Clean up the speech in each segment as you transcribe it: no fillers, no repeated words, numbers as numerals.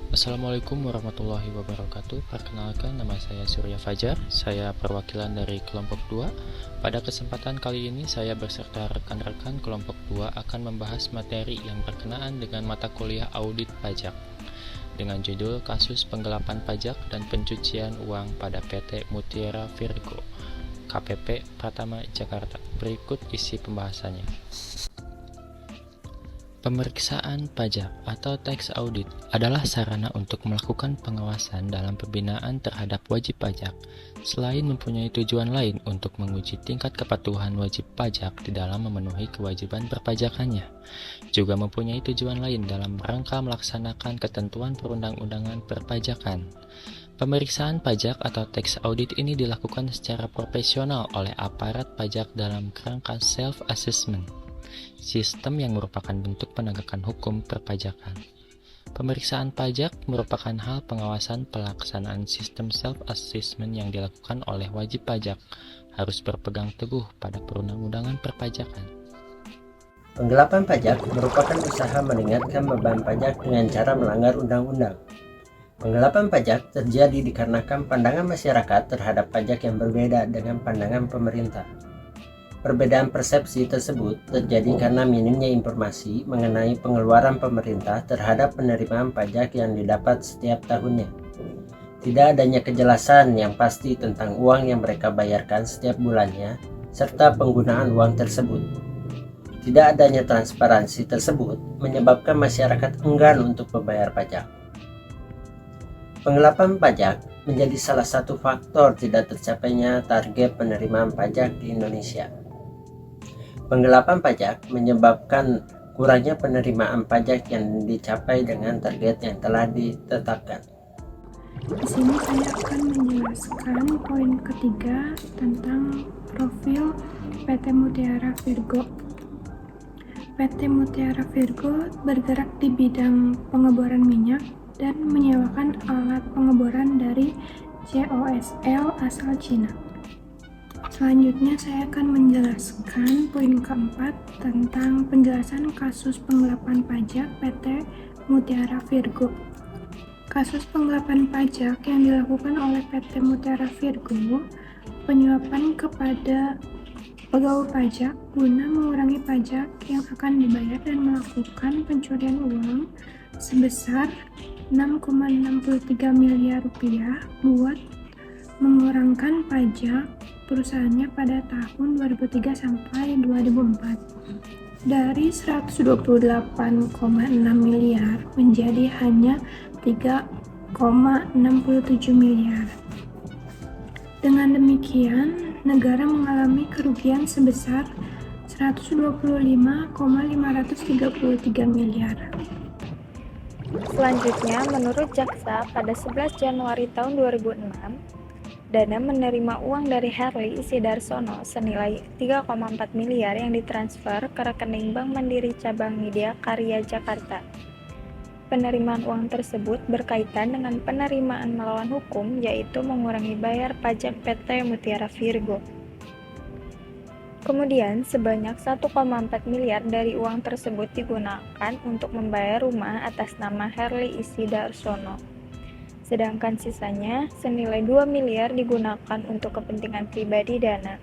Assalamualaikum warahmatullahi wabarakatuh. Perkenalkan, nama saya Surya Fajar. Saya perwakilan dari kelompok 2. Pada kesempatan kali ini saya beserta rekan-rekan kelompok 2 akan membahas materi yang berkenaan dengan mata kuliah audit pajak dengan judul Kasus Penggelapan Pajak dan Pencucian Uang pada PT Mutiara Virgo, KPP Pratama Jakarta. Berikut isi pembahasannya. Pemeriksaan pajak atau tax audit adalah sarana untuk melakukan pengawasan dalam pembinaan terhadap wajib pajak, selain mempunyai tujuan lain untuk menguji tingkat kepatuhan wajib pajak di dalam memenuhi kewajiban perpajakannya. Juga mempunyai tujuan lain dalam rangka melaksanakan ketentuan perundang-undangan perpajakan. Pemeriksaan pajak atau tax audit ini dilakukan secara profesional oleh aparat pajak dalam kerangka self-assessment, sistem yang merupakan bentuk penegakan hukum perpajakan. Pemeriksaan pajak merupakan hal pengawasan pelaksanaan sistem self-assessment yang dilakukan oleh wajib pajak, harus berpegang teguh pada perundang-undangan perpajakan. Penggelapan pajak merupakan usaha meringankan beban pajak dengan cara melanggar undang-undang. Penggelapan pajak terjadi dikarenakan pandangan masyarakat terhadap pajak yang berbeda dengan pandangan pemerintah. Perbedaan persepsi tersebut terjadi karena minimnya informasi mengenai pengeluaran pemerintah terhadap penerimaan pajak yang didapat setiap tahunnya. Tidak adanya kejelasan yang pasti tentang uang yang mereka bayarkan setiap bulannya, serta penggunaan uang tersebut. Tidak adanya transparansi tersebut menyebabkan masyarakat enggan untuk membayar pajak. Penggelapan pajak menjadi salah satu faktor tidak tercapainya target penerimaan pajak di Indonesia. Penggelapan pajak menyebabkan kurangnya penerimaan pajak yang dicapai dengan target yang telah ditetapkan. Di sini saya akan menjelaskan poin ketiga tentang profil PT Mutiara Virgo. PT Mutiara Virgo bergerak di bidang pengeboran minyak dan menyewakan alat pengeboran dari COSL asal Cina. Selanjutnya saya akan menjelaskan poin keempat tentang penjelasan kasus penggelapan pajak PT Mutiara Virgo. Kasus penggelapan pajak yang dilakukan oleh PT Mutiara Virgo, penyuapan kepada pegawai pajak guna mengurangi pajak yang akan dibayar dan melakukan pencurian uang sebesar 6,63 miliar rupiah buat mengurangkan pajak perusahaannya pada tahun 2003 sampai 2004 dari 128,6 miliar menjadi hanya 3,67 miliar. Dengan demikian, negara mengalami kerugian sebesar 125,533 miliar. Selanjutnya, menurut Jaksa, pada 11 Januari tahun 2006, Dana menerima uang dari Herly Isidarsono senilai 3,4 miliar yang ditransfer ke rekening Bank Mandiri Cabang Media Karya Jakarta. Penerimaan uang tersebut berkaitan dengan penerimaan melawan hukum, yaitu mengurangi bayar pajak PT Mutiara Virgo. Kemudian, sebanyak 1,4 miliar dari uang tersebut digunakan untuk membayar rumah atas nama Herly Isidarsono. Sedangkan sisanya, senilai 2 miliar digunakan untuk kepentingan pribadi Dana.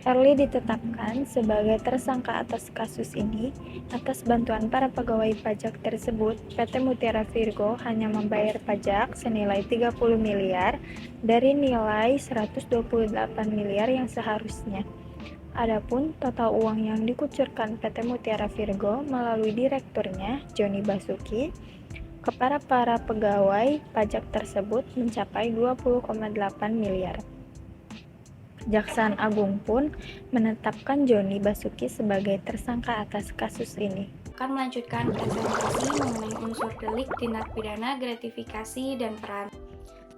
Herly ditetapkan sebagai tersangka atas kasus ini. Atas bantuan para pegawai pajak tersebut, PT Mutiara Virgo hanya membayar pajak senilai 30 miliar dari nilai 128 miliar yang seharusnya. Adapun total uang yang dikucurkan PT Mutiara Virgo melalui direkturnya, Joni Basuki, kepada para pegawai pajak tersebut mencapai 20,8 miliar. Kejaksaan Agung pun menetapkan Joni Basuki sebagai tersangka atas kasus ini. Akan melanjutkan presentasi mengenai unsur delik tindak pidana gratifikasi dan peran.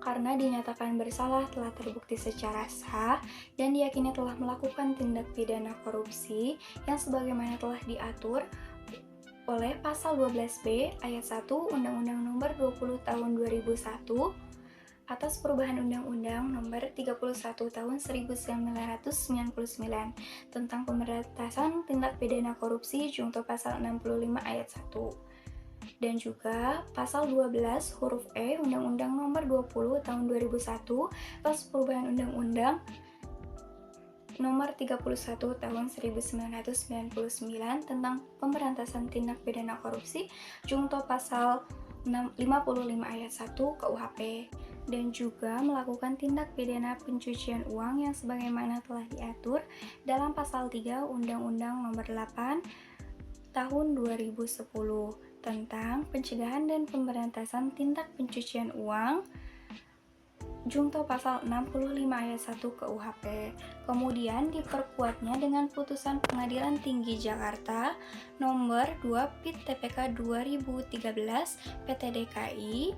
Karena dinyatakan bersalah telah terbukti secara sah dan diyakini telah melakukan tindak pidana korupsi yang sebagaimana telah diatur oleh pasal 12B ayat 1 Undang-Undang Nomor 20 Tahun 2001 atas perubahan Undang-Undang Nomor 31 Tahun 1999 tentang pemberantasan tindak pidana korupsi junto pasal 65 ayat 1. dan juga pasal 12 huruf E Undang-Undang Nomor 20 Tahun 2001 atas perubahan Undang-Undang Nomor 31 Tahun 1999 tentang pemberantasan tindak pidana korupsi, junto pasal 55 ayat 1 KUHP, dan juga melakukan tindak pidana pencucian uang yang sebagaimana telah diatur dalam pasal 3 Undang-Undang Nomor 8 Tahun 2010 tentang pencegahan dan pemberantasan tindak pencucian uang, junto pasal 65 ayat 1 KUHP. Kemudian diperkuatnya dengan putusan Pengadilan Tinggi Jakarta nomor 2 PIT TPK 2013 PT DKI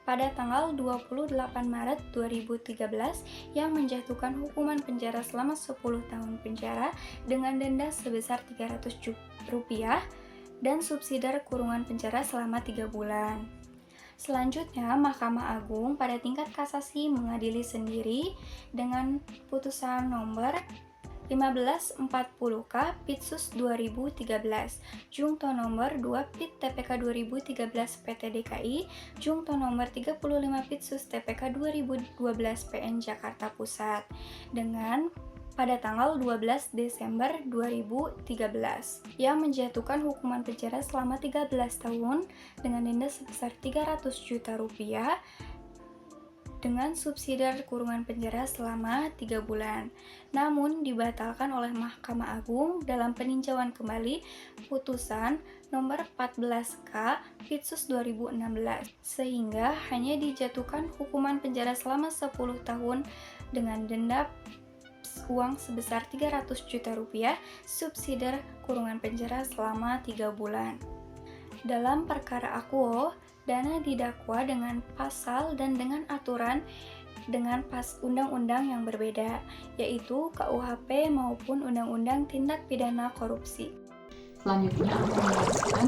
pada tanggal 28 Maret 2013 yang menjatuhkan hukuman penjara selama 10 tahun penjara dengan denda sebesar Rp300 dan subsidiar kurungan penjara selama 3 bulan. Selanjutnya, Mahkamah Agung pada tingkat kasasi mengadili sendiri dengan putusan nomor 1540K Pitsus 2013, Jungto nomor 2 PIT TPK 2013 PT DKI, Jungto nomor 35 Pitsus TPK 2012 PN Jakarta Pusat, dengan pada tanggal 12 Desember 2013 yang menjatuhkan hukuman penjara selama 13 tahun dengan denda sebesar Rp300 juta dengan subsidiar kurungan penjara selama 3 bulan. Namun dibatalkan oleh Mahkamah Agung dalam peninjauan kembali putusan nomor 14K Pitsus 2016 sehingga hanya dijatuhkan hukuman penjara selama 10 tahun dengan denda uang sebesar Rp300 juta subsidiar kurungan penjara selama 3 bulan. Dalam perkara akuo, Dana didakwa dengan pasal dan dengan aturan dengan undang-undang yang berbeda, yaitu KUHP maupun Undang-Undang Tindak Pidana Korupsi. Selanjutnya akan menjelaskan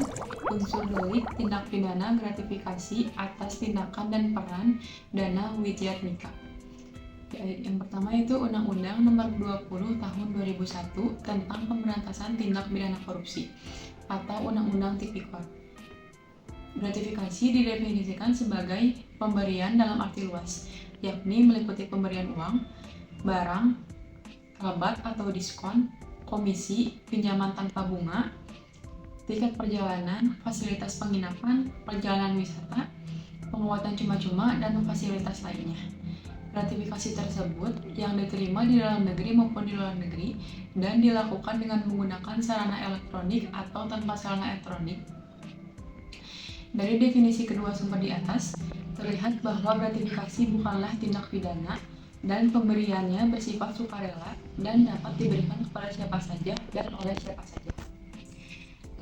unsur delik tindak pidana gratifikasi atas tindakan dan peran dana widyatmika. Yang pertama itu Undang-Undang Nomor 20 Tahun 2001 tentang pemberantasan tindak pidana korupsi atau Undang-Undang Tipikor. Gratifikasi didefinisikan sebagai pemberian dalam arti luas, yakni meliputi pemberian uang, barang, rabat atau diskon, komisi, pinjaman tanpa bunga, tiket perjalanan, fasilitas penginapan, perjalanan wisata, penguatan cuma-cuma, dan fasilitas lainnya. Gratifikasi tersebut yang diterima di dalam negeri maupun di luar negeri dan dilakukan dengan menggunakan sarana elektronik atau tanpa sarana elektronik. Dari definisi kedua sumber di atas, terlihat bahwa gratifikasi bukanlah tindak pidana dan pemberiannya bersifat sukarela dan dapat diberikan kepada siapa saja dan oleh siapa saja.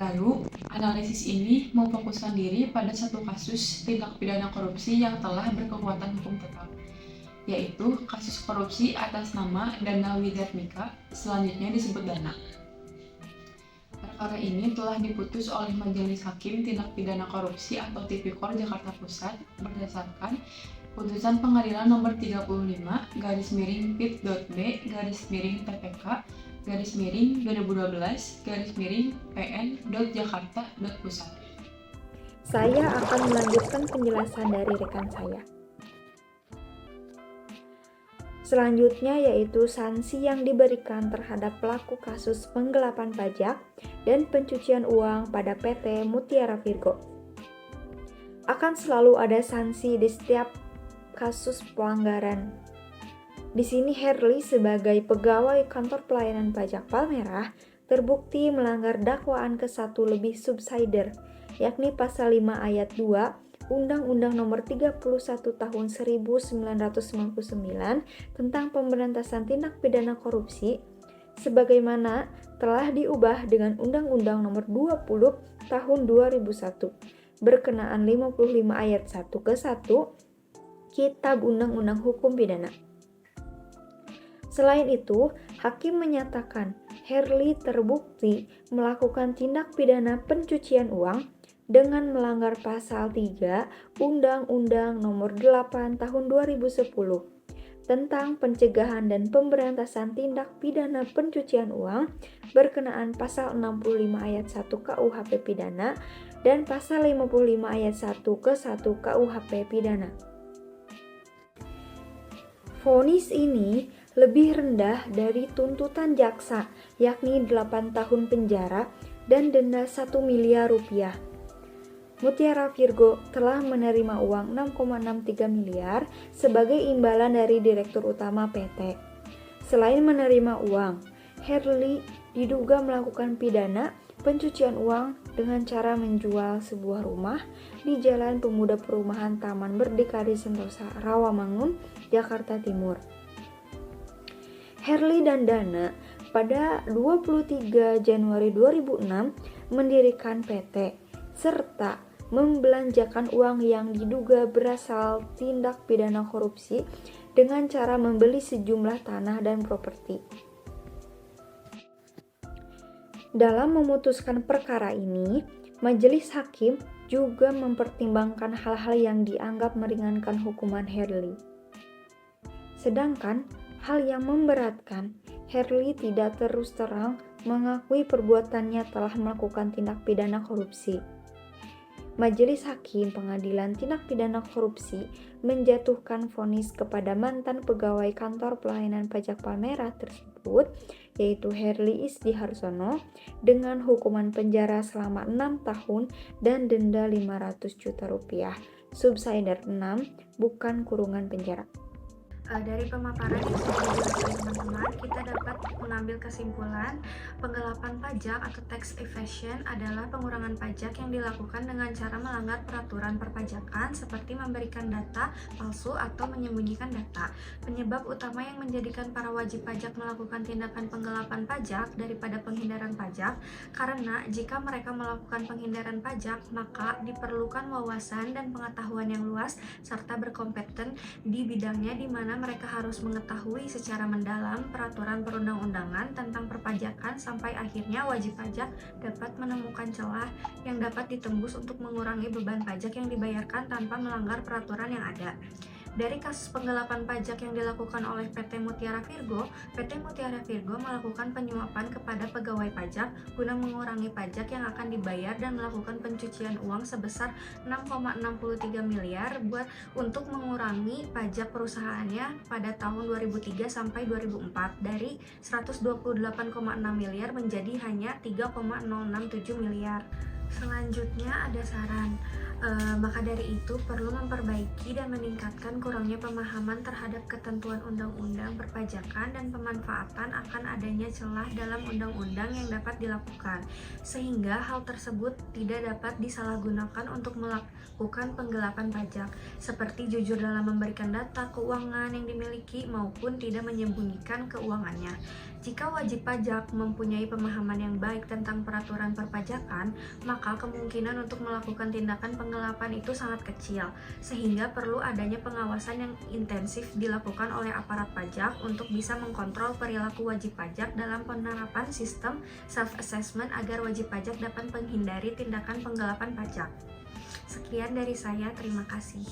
Lalu, analisis ini memfokuskan diri pada satu kasus tindak pidana korupsi yang telah berkekuatan hukum tetap, yaitu kasus korupsi atas nama Dana Widyatmika, selanjutnya disebut Dana. Perkara ini telah diputus oleh Majelis Hakim Tindak Pidana Korupsi atau Tipikor Jakarta Pusat berdasarkan putusan Pengadilan Nomor 35/PIT.B/PN/2012/PN.Jakarta.Pusat. Saya akan melanjutkan penjelasan dari rekan saya. Selanjutnya yaitu sanksi yang diberikan terhadap pelaku kasus penggelapan pajak dan pencucian uang pada PT Mutiara Virgo. Akan selalu ada sanksi di setiap kasus pelanggaran. Di sini Herli sebagai pegawai kantor pelayanan pajak Palmerah terbukti melanggar dakwaan ke satu lebih subsidiar, yakni pasal 5 ayat 2 Undang-Undang Nomor 31 Tahun 1999 tentang pemberantasan tindak pidana korupsi sebagaimana telah diubah dengan Undang-Undang Nomor 20 Tahun 2001 berkenaan 55 ayat 1 ke 1 Kitab Undang-Undang Hukum Pidana. Selain itu, hakim menyatakan Herli terbukti melakukan tindak pidana pencucian uang dengan melanggar pasal 3 Undang-Undang Nomor 8 Tahun 2010 tentang pencegahan dan pemberantasan tindak pidana pencucian uang berkenaan pasal 65 ayat 1 KUHP pidana dan pasal 55 ayat 1 ke 1 KUHP pidana. Vonis ini lebih rendah dari tuntutan jaksa, yakni 8 tahun penjara dan denda 1 miliar rupiah. Mutiara Virgo telah menerima uang 6,63 miliar sebagai imbalan dari Direktur Utama PT. Selain menerima uang, Herli diduga melakukan pidana pencucian uang dengan cara menjual sebuah rumah di Jalan Pemuda Perumahan Taman Berdikari Sentosa, Rawamangun, Jakarta Timur. Herli dan Dana pada 23 Januari 2006 mendirikan PT serta membelanjakan uang yang diduga berasal tindak pidana korupsi dengan cara membeli sejumlah tanah dan properti. Dalam memutuskan perkara ini, majelis hakim juga mempertimbangkan hal-hal yang dianggap meringankan hukuman Herli. Sedangkan hal yang memberatkan, Herli tidak terus terang mengakui perbuatannya telah melakukan tindak pidana korupsi. Majelis Hakim Pengadilan Tindak Pidana Korupsi menjatuhkan vonis kepada mantan pegawai Kantor Pelayanan Pajak Palmerah tersebut, yaitu Herli Isdi Harsono, dengan hukuman penjara selama 6 tahun dan denda 500 juta rupiah. Subsider 6, bukan kurungan penjara. Dari pemaparan yang sudah dijelaskan teman-teman, kita dapat mengambil kesimpulan penggelapan pajak atau tax evasion adalah pengurangan pajak yang dilakukan dengan cara melanggar peraturan perpajakan seperti memberikan data palsu atau menyembunyikan data. Penyebab utama yang menjadikan para wajib pajak melakukan tindakan penggelapan pajak daripada penghindaran pajak, karena jika mereka melakukan penghindaran pajak, maka diperlukan wawasan dan pengetahuan yang luas serta berkompeten di bidangnya, di mana mereka harus mengetahui secara mendalam peraturan perundang-undangan tentang perpajakan sampai akhirnya wajib pajak dapat menemukan celah yang dapat ditembus untuk mengurangi beban pajak yang dibayarkan tanpa melanggar peraturan yang ada. Dari kasus penggelapan pajak yang dilakukan oleh PT Mutiara Virgo, PT Mutiara Virgo melakukan penyuapan kepada pegawai pajak guna mengurangi pajak yang akan dibayar dan melakukan pencucian uang sebesar 6,63 miliar untuk mengurangi pajak perusahaannya pada tahun 2003 sampai 2004 dari 128,6 miliar menjadi hanya 3,067 miliar. Selanjutnya ada saran. Maka dari itu perlu memperbaiki dan meningkatkan kurangnya pemahaman terhadap ketentuan undang-undang perpajakan dan pemanfaatan akan adanya celah dalam undang-undang yang dapat dilakukan, sehingga hal tersebut tidak dapat disalahgunakan untuk melakukan penggelapan pajak, seperti jujur dalam memberikan data keuangan yang dimiliki maupun tidak menyembunyikan keuangannya. Jika wajib pajak mempunyai pemahaman yang baik tentang peraturan perpajakan, maka kemungkinan untuk melakukan tindakan penggelapan itu sangat kecil, sehingga perlu adanya pengawasan yang intensif dilakukan oleh aparat pajak untuk bisa mengkontrol perilaku wajib pajak dalam penerapan sistem self-assessment agar wajib pajak dapat menghindari tindakan penggelapan pajak. Sekian dari saya, terima kasih.